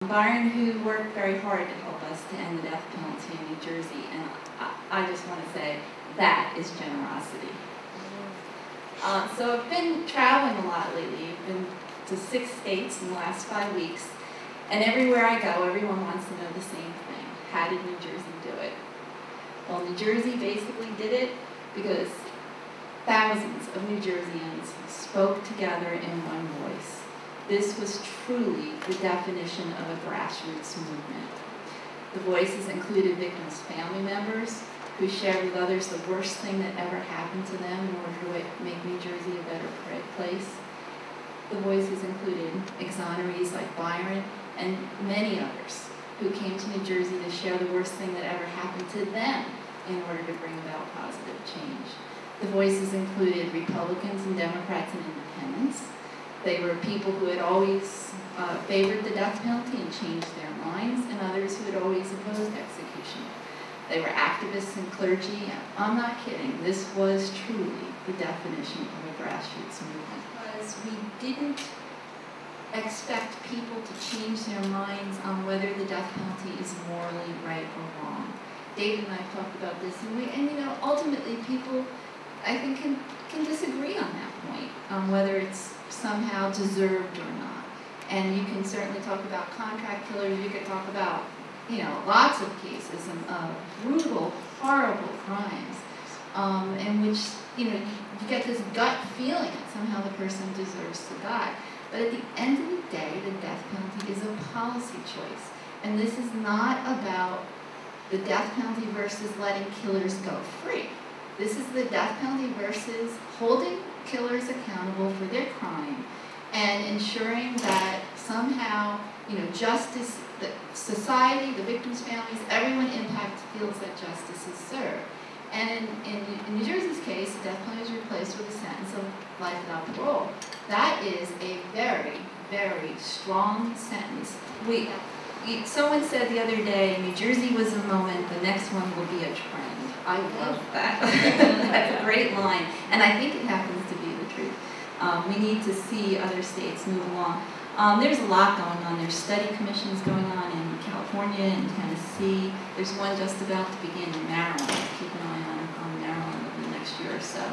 Byron, who worked very hard to help us to end the death penalty in New Jersey, and I just want to say that is generosity. So I've been traveling a lot lately. I've been to 6 states in the last 5 weeks, and everywhere I go, everyone wants to know the same thing. How did New Jersey do it? Well, New Jersey basically did it because thousands of New Jerseyans spoke together in one voice. This was truly the definition of a grassroots movement. The voices included victims' family members who shared with others the worst thing that ever happened to them in order to make New Jersey a better place. The voices included exonerees like Byron and many others who came to New Jersey to share the worst thing that ever happened to them in order to bring about positive change. The voices included Republicans and Democrats and independents. They were people who had always favored the death penalty and changed their minds, and others who had always opposed execution. They were activists and clergy. I'm not kidding. This was truly the definition of a grassroots movement. Because we didn't expect people to change their minds on whether the death penalty is morally right or wrong. David and I talked about this, and you know, ultimately people, I think, can disagree on that point, on whether it's somehow deserved or not. And you can certainly talk about contract killers. You could talk about, you know, lots of cases of brutal, horrible crimes, in which, you know, you get this gut feeling that somehow the person deserves to die. But at the end of the day, the death penalty is a policy choice. And this is not about the death penalty versus letting killers go free. This is the death penalty versus holding killers accountable for their crime and ensuring that somehow, you know, justice, the society, the victims' families, everyone impacted feels that justice is served. And in New Jersey's case, the death penalty was replaced with a sentence of life without parole. That is a very, very strong sentence. Someone said the other day, New Jersey was a moment, the next one will be a trend. I love that. That's a great line. And I think it happens to be the truth. We need to see other states move along. There's a lot going on. There's study commissions going on in California and Tennessee. There's one just about to begin in Maryland. Keep an eye on Maryland over the next year or so.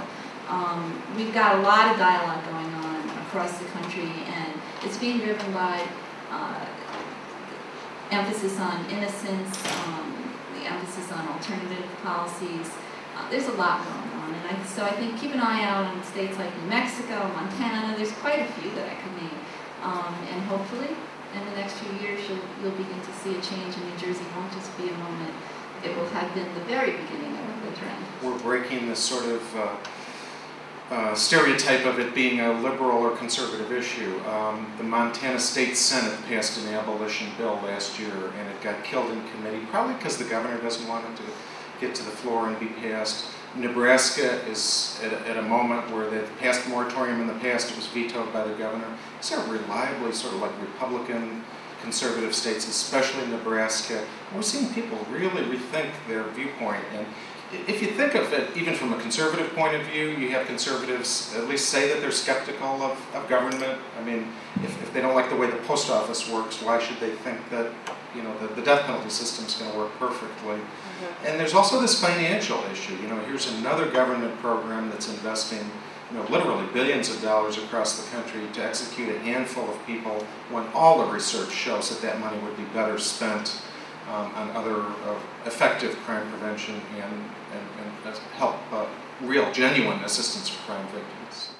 We've got a lot of dialogue going on across the country, and it's being driven by emphasis on innocence, the emphasis on alternative policies. There's a lot going on, and so I think keep an eye out on states like New Mexico, Montana. There's quite a few that I could name, and hopefully in the next few years you'll begin to see a change in New Jersey. It won't just be a moment. It will have been the very beginning of the trend. We're breaking this sort of stereotype of it being a liberal or conservative issue. The Montana State Senate passed an abolition bill last year, and it got killed in committee, probably because the governor doesn't want it to get to the floor and be passed. Nebraska is at a moment where they've passed a moratorium in the past. It was vetoed by the governor. These are reliably sort of like Republican conservative states, especially Nebraska. And we're seeing people really rethink their viewpoint. And if you think of it, even from a conservative point of view, you have conservatives at least say that they're skeptical of government. I mean, if they don't like the way the post office works, why should they think that, you know, the death penalty system is going to work perfectly? Mm-hmm. And there's also this financial issue. You know, here's another government program that's investing, you know, literally billions of dollars across the country to execute a handful of people, when all the research shows that that money would be better spent on other effective crime prevention and help real, genuine assistance for crime victims.